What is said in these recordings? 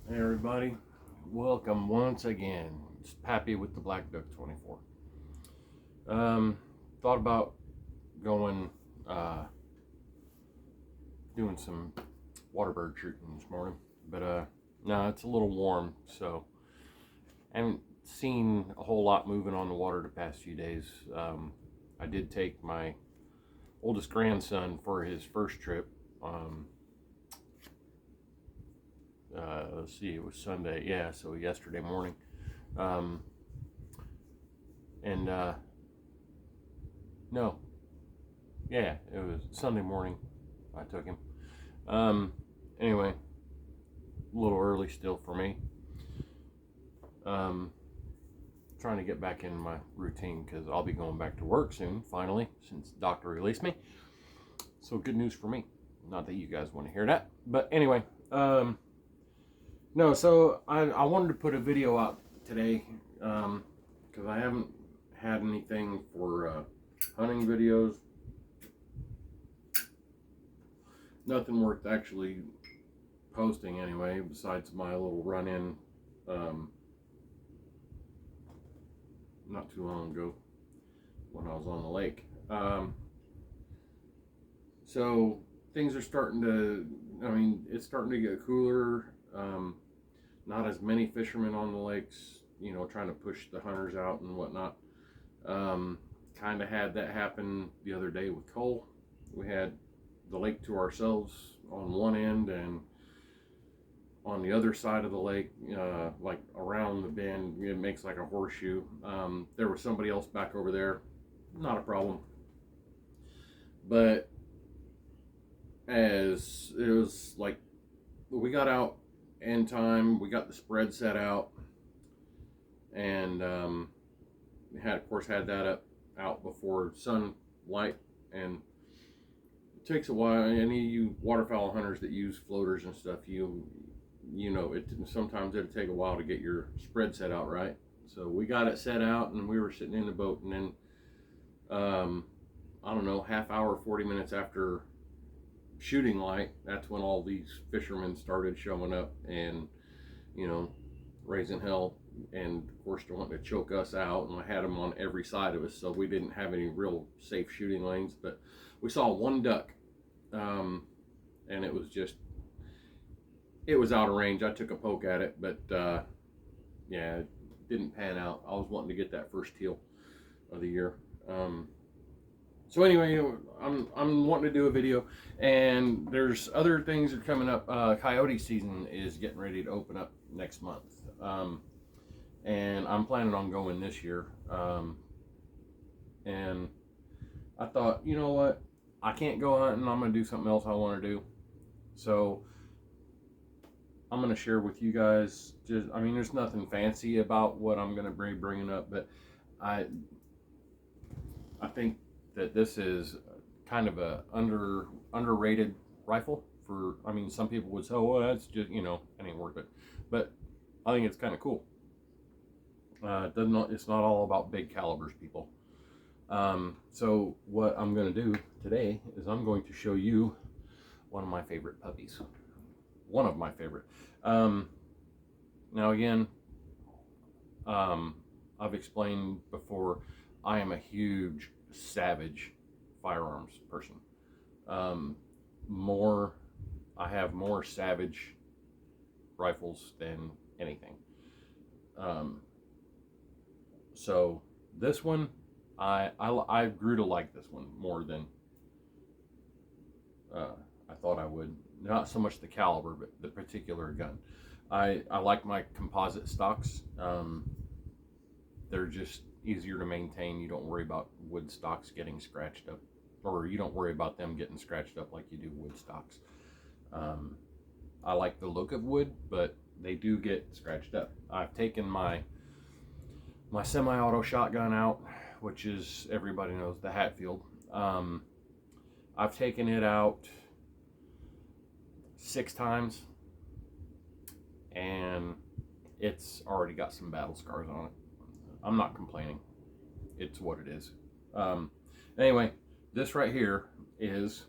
Hey everybody, welcome once again. It's Pappy with the Black Duck 24. Thought about going doing some waterbird shooting this morning, but no, it's a little warm, so I haven't seen a whole lot moving on the water the past few days. I did take my oldest grandson for his first trip. Let's see, it was Sunday, yeah, so yesterday morning. Um, and No, yeah, it was Sunday morning. I took him. Um, anyway, a little early still for me. Um, Trying to get back in my routine because I'll be going back to work soon, finally, since the doctor released me. So good news for me. Not that you guys want to hear that, but anyway, no. So I wanted to put a video out today because I haven't had anything for hunting videos. Nothing worth actually posting anyway, besides my little run-in not too long ago when I was on the lake. So things are starting to, it's starting to get cooler. Not as many fishermen on the lakes, trying to push the hunters out and whatnot. Kind of had that happen the other day with Cole. We had the lake to ourselves on one end, and on the other side of the lake, like around the bend, it makes like a horseshoe. There was somebody else back over there, not a problem. But as it was like, we got out in time, we got the spread set out, and had, of course, had that out before sunlight, and it takes a while. Any of you waterfowl hunters that use floaters and stuff, you know it sometimes it'll take a while to get your spread set out right. So we got it set out, and we were sitting in the boat, and then I don't know, half hour, 40 minutes after shooting light, that's when all these fishermen started showing up and raising hell, and of course they're wanting to choke us out, and I had them on every side of us, so we didn't have any real safe shooting lanes. But we saw one duck, and it was out of range. I took a poke at it, but yeah, it didn't pan out. I was wanting to get that first teal of the year. So anyway, I'm wanting to do a video, and there's other things that are coming up. Coyote season is getting ready to open up next month, and I'm planning on going this year. And I thought, you know what, I can't go hunting. I'm gonna do something else I want to do. So I'm going to share with you guys, there's nothing fancy about what I'm going to be bringing up, but I think that this is kind of a underrated rifle for, some people would say, oh, that's just, it ain't worth it. But I think it's kind of cool. It's not all about big calibers, people. So what I'm going to do today is I'm going to show you one of my favorite puppies. One of my favorite. Now again, I've explained before, I am a huge Savage firearms person. I have more Savage rifles than anything. So this one, I grew to like this one more than I thought I would. Not so much the caliber, but the particular gun. I like my composite stocks. They're just easier to maintain. You don't worry about wood stocks getting scratched up, or you don't worry about them getting scratched up like you do wood stocks. I like the look of wood, but they do get scratched up. I've taken my semi-auto shotgun out, which is, everybody knows, the Hatfield. I've taken it out 6 times, and it's already got some battle scars on it. I'm not complaining. It's what it is. Anyway, this right here is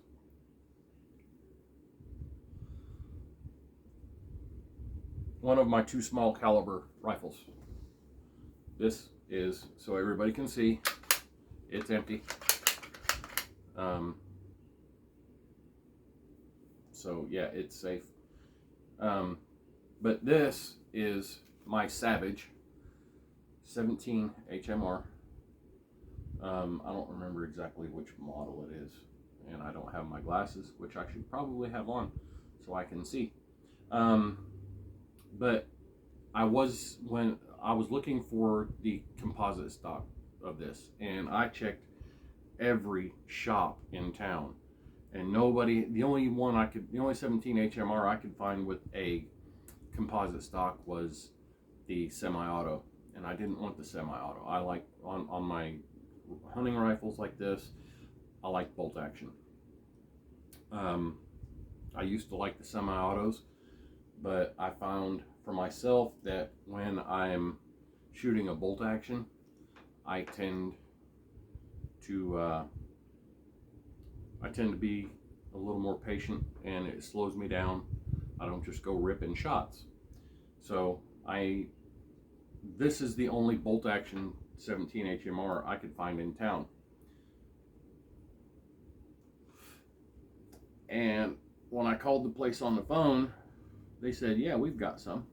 one of my 2 small caliber rifles. This is, so everybody can see, it's empty. So yeah, it's safe. But this is my Savage 17 HMR. I don't remember exactly which model it is, and I don't have my glasses, which I should probably have on so I can see. But when I was looking for the composite stock of this, and I checked every shop in town, and nobody, the only 17 HMR I could find with a composite stock was the semi-auto, and I didn't want the semi-auto. I like, on my hunting rifles like this, I like bolt action. I used to like the semi-autos, but I found for myself that when I'm shooting a bolt action, I tend to be a little more patient, and it slows me down. I don't just go ripping shots. So this is the only bolt action 17 HMR I could find in town. And when I called the place on the phone, they said, yeah, we've got some,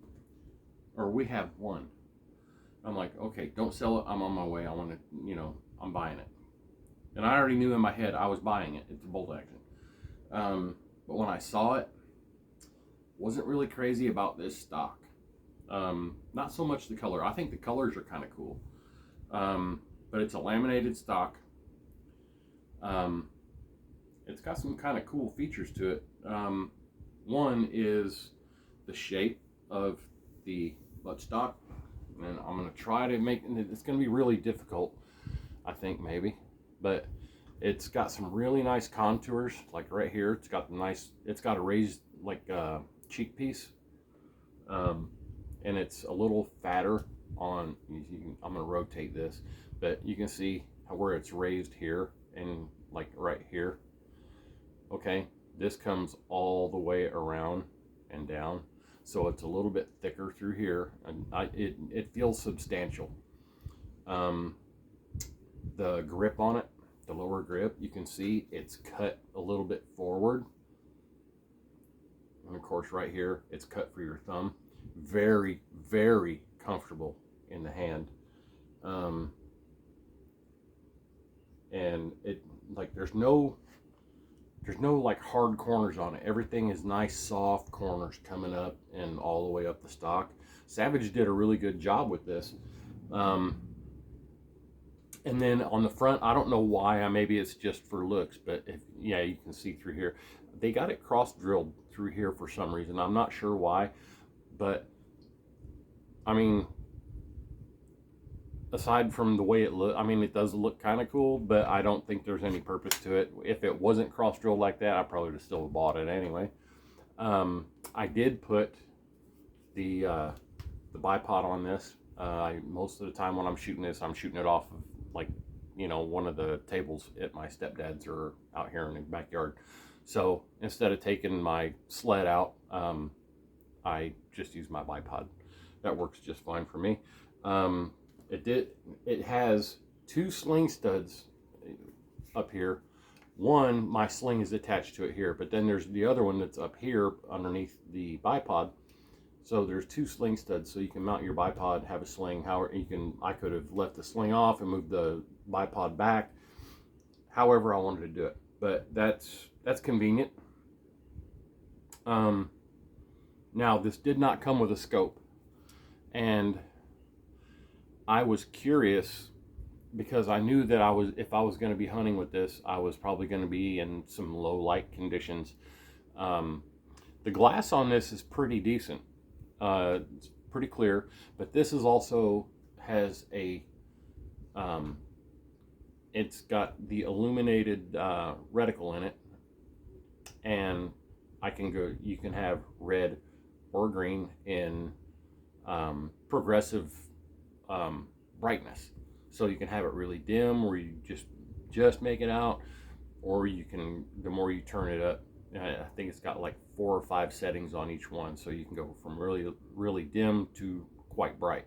or we have one. I'm like, okay, don't sell it. I'm on my way. I want to, I'm buying it. And I already knew in my head I was buying it. It's a bolt action. But when I saw it, wasn't really crazy about this stock. Not so much the color. I think the colors are kind of cool. But it's a laminated stock. It's got some kind of cool features to it. One is the shape of the buttstock, and I'm going to try to make it. It's going to be really difficult, I think, maybe, but it's got some really nice contours. Like right here, it's got a raised like cheek piece, and it's a little fatter on. I'm going to rotate this, but you can see where it's raised here and like right here. Okay, this comes all the way around and down, so it's a little bit thicker through here, and it feels substantial. The grip on it, the lower grip, you can see it's cut a little bit forward, and of course right here it's cut for your thumb. Very, very comfortable in the hand. And it, like, there's no like hard corners on it. Everything is nice soft corners coming up and all the way up the stock. Savage did a really good job with this. And then on the front, I don't know why, maybe it's just for looks, but yeah, you can see through here. They got it cross drilled through here for some reason. I'm not sure why, but I mean, aside from the way it looks, I mean, it does look kind of cool, but I don't think there's any purpose to it. If it wasn't cross drilled like that, I probably would have still bought it anyway. I did put the bipod on this. Most of the time when I'm shooting this, I'm shooting it off of, like, one of the tables at my stepdad's or out here in the backyard. So instead of taking my sled out, I just use my bipod. That works just fine for me. It has 2 sling studs up here. One, my sling is attached to it here, but then there's the other one that's up here underneath the bipod. So there's 2 sling studs, so you can mount your bipod, have a sling. However, I could have left the sling off and moved the bipod back. However I wanted to do it, but that's convenient. Now this did not come with a scope, and I was curious because I knew that if I was going to be hunting with this, I was probably going to be in some low light conditions. The glass on this is pretty decent. It's pretty clear, but this is also has it's got the illuminated reticle in it, and you can have red or green in progressive brightness. So you can have it really dim where you just make it out, or you can, the more you turn it up, I think it's got like 4 or 5 settings on each one, so you can go from really really dim to quite bright.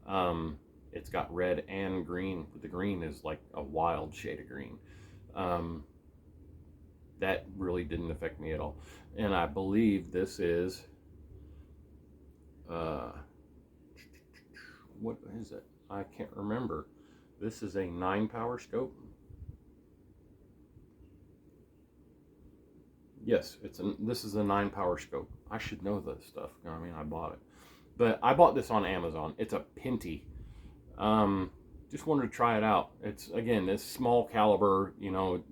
Um, it's got red and green. The green is like a wild shade of green. Um, that really didn't affect me at all. And I believe this is uh, what is it? I can't remember. This is a 9 power scope. Yes, this is a 9 power scope. I should know this stuff. I mean, I bought it, but I bought this on Amazon. It's a Pinty. Um, just wanted to try it out. It's again, this small caliber. You know,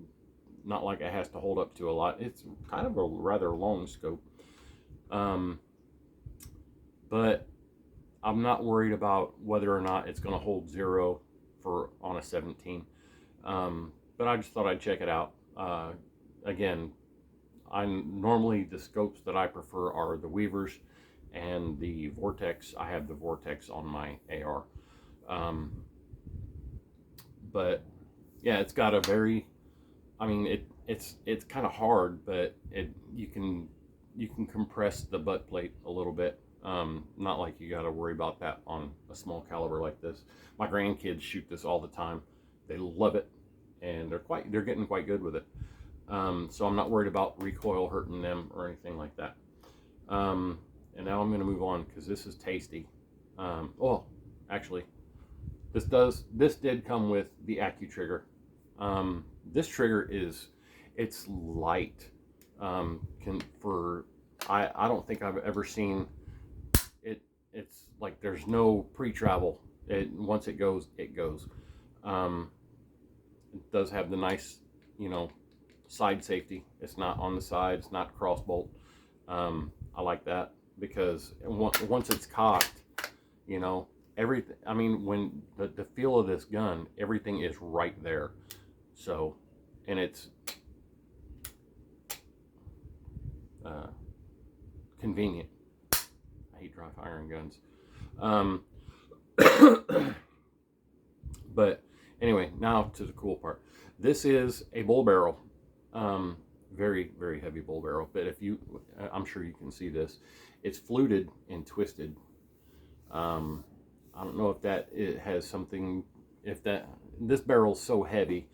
not like it has to hold up to a lot. It's kind of a rather long scope. Um, but I'm not worried about whether or not it's going to hold zero for on a 17. But I just thought I'd check it out. Again, I normally the scopes that I prefer are the Weavers and the Vortex. I have the Vortex on my AR. Um, but yeah, it's got a very. I mean, it's kind of hard, but you can compress the butt plate a little bit. Not like you got to worry about that on a small caliber like this. My grandkids shoot this all the time. They love it, and they're getting quite good with it. So I'm not worried about recoil hurting them or anything like that. Um, and now I'm going to move on because this is tasty. Oh, actually, this did come with the AccuTrigger. This trigger it's light. Can for I don't think I've ever seen it. It's like there's no pre-travel. Once it goes, it goes. Um, it does have the nice, you know, side safety. It's not on the side. It's not cross bolt. I like that because once it's cocked, you know, everything. I mean, when the feel of this gun, everything is right there. So, and it's uh, convenient. I hate dry firing guns. Um, but anyway, now to the cool part. This is a bull barrel. Very, very heavy bull barrel. But I'm sure you can see this. It's fluted and twisted. I don't know if it has something. If this barrel's so heavy.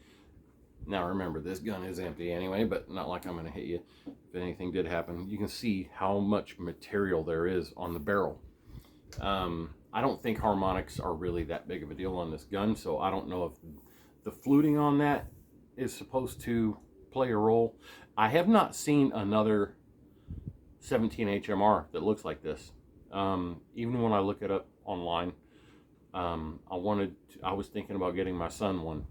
Now remember, this gun is empty anyway, but not like I'm going to hit you. If anything did happen, you can see how much material there is on the barrel. I don't think harmonics are really that big of a deal on this gun, so I don't know if the fluting on that is supposed to play a role. I have not seen another 17 HMR that looks like this. Even when I look it up online, I was thinking about getting my son one.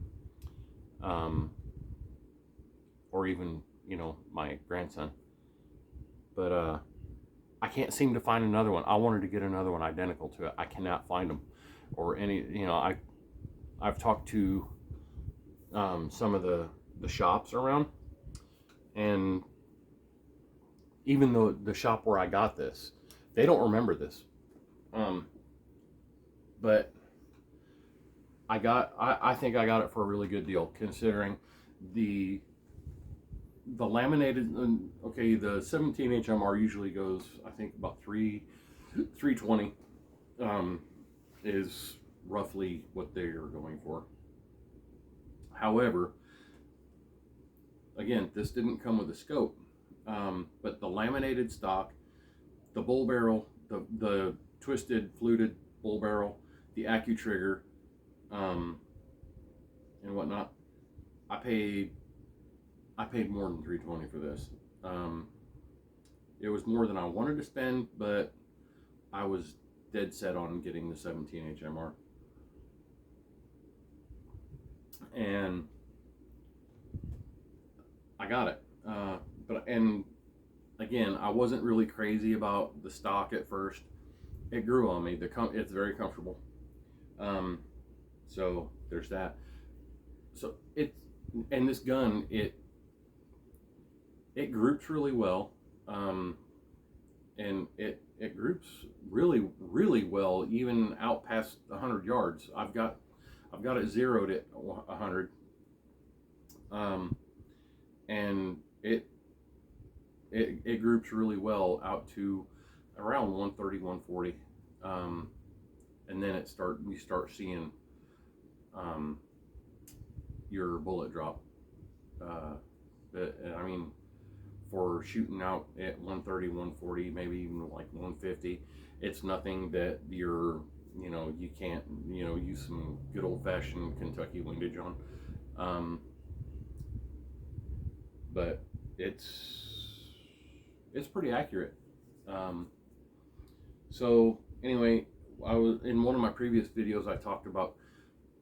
Or even, you know, my grandson. But I can't seem to find another one. I wanted to get another one identical to it. I cannot find them, or any. You know, I've talked to some of the shops around, and even though the shop where I got this, they don't remember this. But I think I got it for a really good deal considering the laminated. Okay, the 17 HMR usually goes, I think, about 320 is roughly what they are going for. However, again, this didn't come with a scope, but the laminated stock, the bull barrel, the twisted fluted bull barrel, the AccuTrigger, and whatnot, I paid more than 320 for this. It was more than I wanted to spend, but I was dead set on getting the 17 HMR. And I got it. And again, I wasn't really crazy about the stock at first. It grew on me. It's very comfortable. So there's that. So and this gun, it groups really well, and it groups really really well even out past 100 yards. I've got it zeroed at 100, and it groups really well out to around 130, 140. And then you start seeing your bullet drop. But, I mean, for shooting out at 130, 140, maybe even like 150, it's nothing that you can't, use some good old fashioned Kentucky windage on. But it's pretty accurate. So anyway, I was in one of my previous videos, I talked about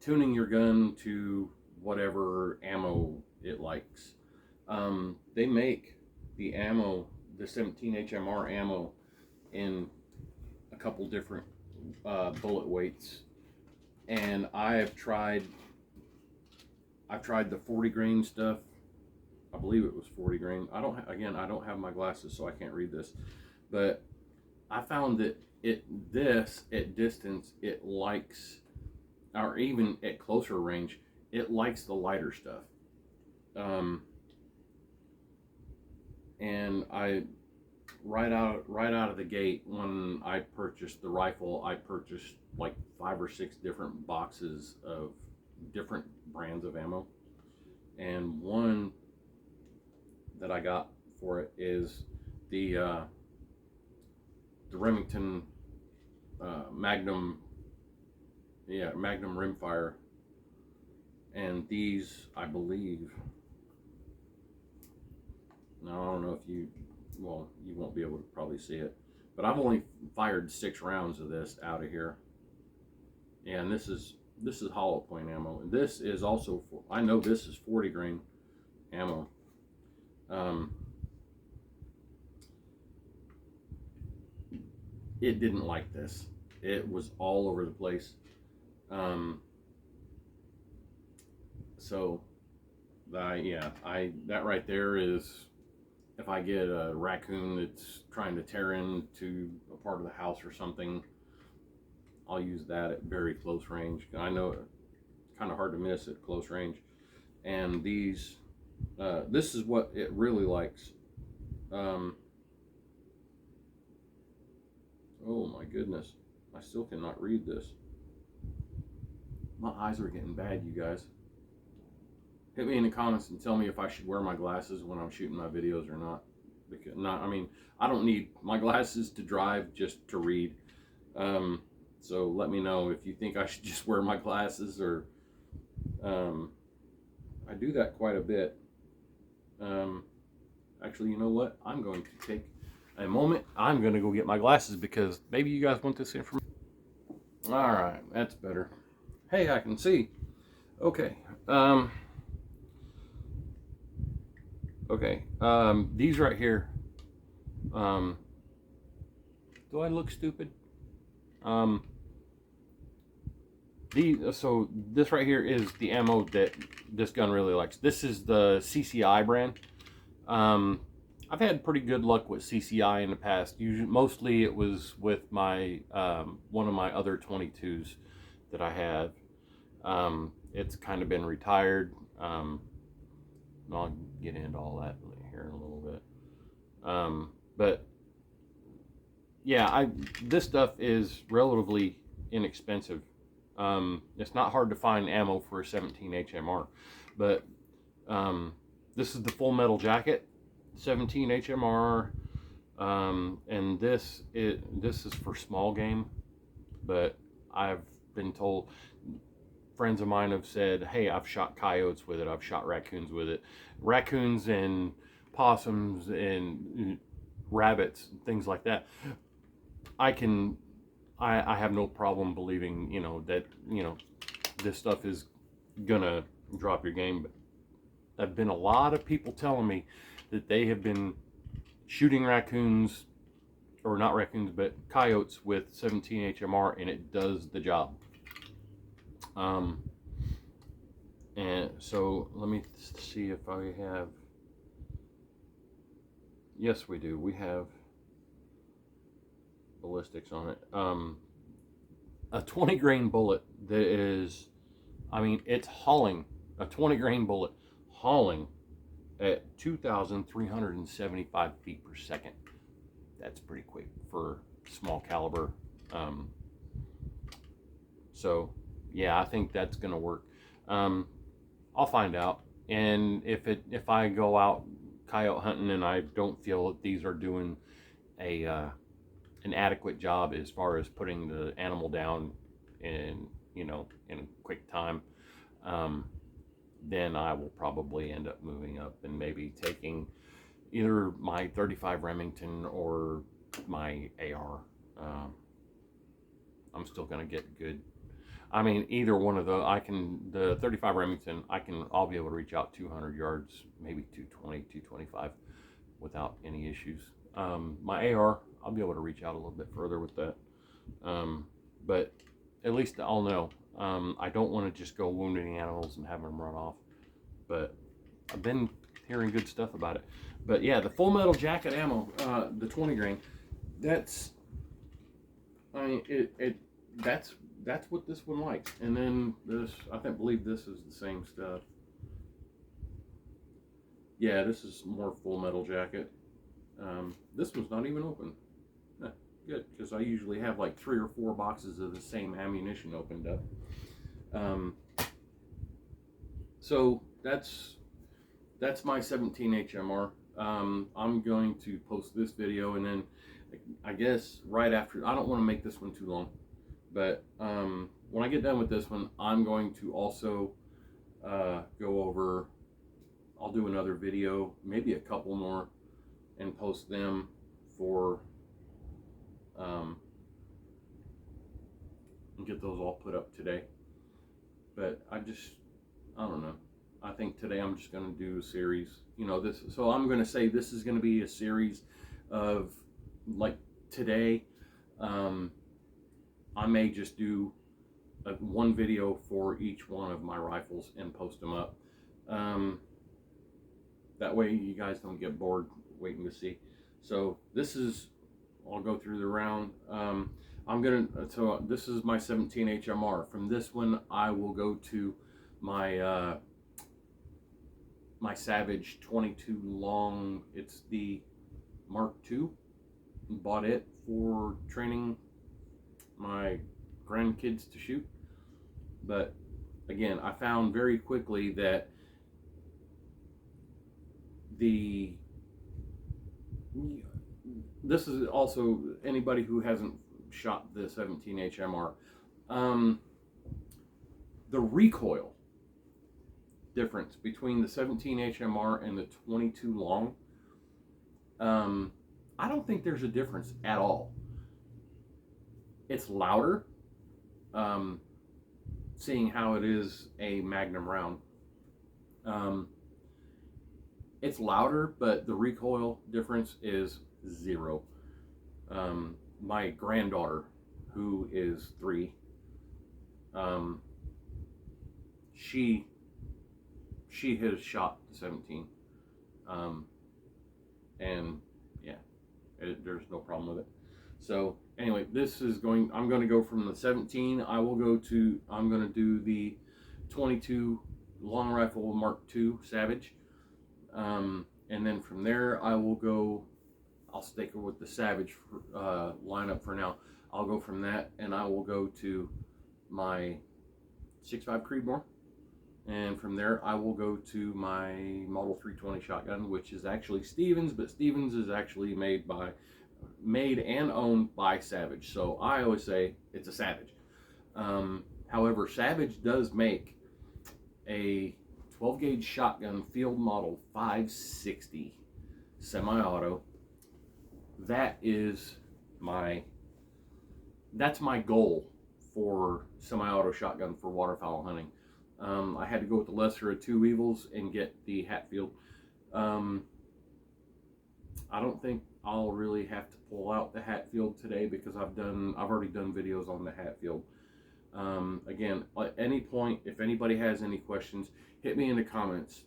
tuning your gun to whatever ammo it likes. They make the ammo, the 17 HMR ammo, in a couple different bullet weights, and I've tried the 40 grain stuff. I believe it was 40 grain. I don't have my glasses, so I can't read this, but I found that at distance, it likes, or even at closer range, it likes the lighter stuff. And I right out of the gate, when I purchased the rifle, I purchased like 5 or 6 different boxes of different brands of ammo, and one that I got for it is the Remington Magnum rimfire, and these, I believe, now I don't know if you won't be able to probably see it, but I've only fired 6 rounds of this out of here, and this is hollow point ammo, and this is also I know this is 40 grain ammo. It didn't like this. It was all over the place. So that right there is, if I get a raccoon that's trying to tear into a part of the house or something, I'll use that at very close range. I know it's kind of hard to miss at close range. And these, this is what it really likes. Oh my goodness, I still cannot read this. My eyes are getting bad, you guys. Hit me in the comments and tell me if I should wear my glasses when I'm shooting my videos or not. Because I don't need my glasses to drive, just to read. So let me know if you think I should just wear my glasses, or I do that quite a bit. Actually, you know what? I'm going to take a moment. I'm going to go get my glasses, because maybe you guys want this information. All right, that's better. Hey, I can see. Okay. Okay. These right here. Do I look stupid? So this right here is the ammo that this gun really likes. This is the CCI brand. I've had pretty good luck with CCI in the past. Mostly it was with my one of my other 22s that I have. It's kind of been retired. I'll get into all that here in a little bit. But yeah, this stuff is relatively inexpensive. It's not hard to find ammo for a 17 HMR, but this is the Full Metal Jacket 17 HMR, and this is for small game, but I've been told, friends of mine have said, hey, I've shot coyotes with it, I've shot raccoons with it, raccoons and possums and rabbits, things like that. I have no problem believing, that, this stuff is gonna drop your game. But there have been a lot of people telling me that they have been shooting raccoons, or not raccoons, but coyotes with 17 HMR, and it does the job. And so let me see if I have, yes we do, we have ballistics on it. A 20 grain bullet that is, it's hauling, a 20 grain bullet hauling at 2,375 feet per second. That's pretty quick for small caliber. So yeah, I think that's gonna work. I'll find out, and if I go out coyote hunting and I don't feel that these are doing a an adequate job as far as putting the animal down in in a quick time, then I will probably end up moving up and maybe taking either my 35 Remington or my AR. I'm still gonna get good. I mean, either one of the 35 Remington, I'll be able to reach out 200 yards, maybe 220, 225 without any issues. My AR, I'll be able to reach out a little bit further with that. But at least I'll know. I don't want to just go wounding animals and having them run off. But I've been hearing good stuff about it. But yeah, the Full Metal Jacket ammo, the 20 grain, that's what this one likes. And then this, believe this is the same stuff. Yeah, this is more Full Metal Jacket. This one's not even open. Good, because I usually have like 3 or 4 boxes of the same ammunition opened up. So that's my 17 HMR. I'm going to post this video, and then I guess right after, I don't want to make this one too long, but when I get done with this one, I'm going to also go over, I'll do another video, maybe a couple more, and post them for and get those all put up today. But I don't know, I think today I'm just going to do a series, so I'm going to say this is going to be a series of, like, today I may just do one video for each one of my rifles and post them up. That way you guys don't get bored waiting to see. So I'll go through the round. So this is my 17 HMR. From this one, I will go to my my Savage 22 long. It's the Mark II. Bought it for training my grandkids to shoot. But again, I found very quickly that this is also anybody who hasn't shot the 17 HMR. The recoil difference between the 17 HMR and the 22 long, I don't think there's a difference at all. It's louder, seeing how it is a Magnum round. It's louder, but the recoil difference is 0. My granddaughter, who is 3, she has shot the 17, and yeah, there's no problem with it. So anyway, I'm going to go from the 17. I'm going to do the 22 long rifle Mark II Savage, and then from there I'll stick with the Savage lineup for now. I'll go from that, and I will go to my 6.5 Creedmoor, and from there I will go to my Model 320 shotgun, which is actually Stevens, but Stevens is actually made and owned by Savage, so I always say it's a Savage. However, Savage does make a 12 gauge shotgun field model 560 semi-auto. That's my goal for semi-auto shotgun for waterfowl hunting. I had to go with the lesser of two evils and get the Hatfield. I don't think I'll really have to pull out the Hatfield today because I've already done videos on the Hatfield. Again, at any point, if anybody has any questions, hit me in the comments.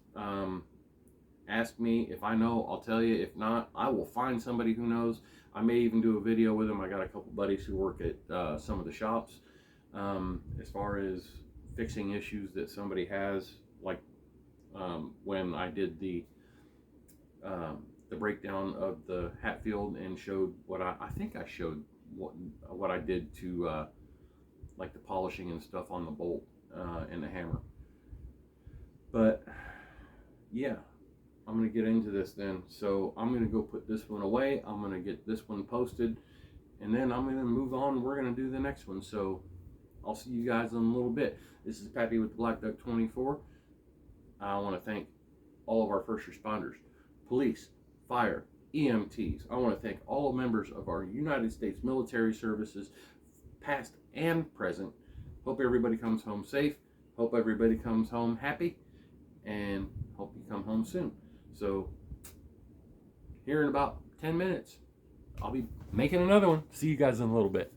Ask me. If I know, I'll tell you. If not, I will find somebody who knows. I may even do a video with them. I got a couple buddies who work at some of the shops, as far as fixing issues that somebody has, like when I did the the breakdown of the Hatfield and showed what I think I showed what I did to like the polishing and stuff on the bolt and the hammer. But yeah, I'm gonna get into this then. So I'm gonna go put this one away. I'm gonna get this one posted, and then I'm gonna move on. We're gonna do the next one. So I'll see you guys in a little bit. This is Pappy with Black Duck 24. I want to thank all of our first responders, police, fire, EMTs. I want to thank all members of our United States military services, past and present. Hope everybody comes home safe. Hope everybody comes home happy, and hope you come home soon. So here in about 10 minutes, I'll be making another one. See you guys in a little bit.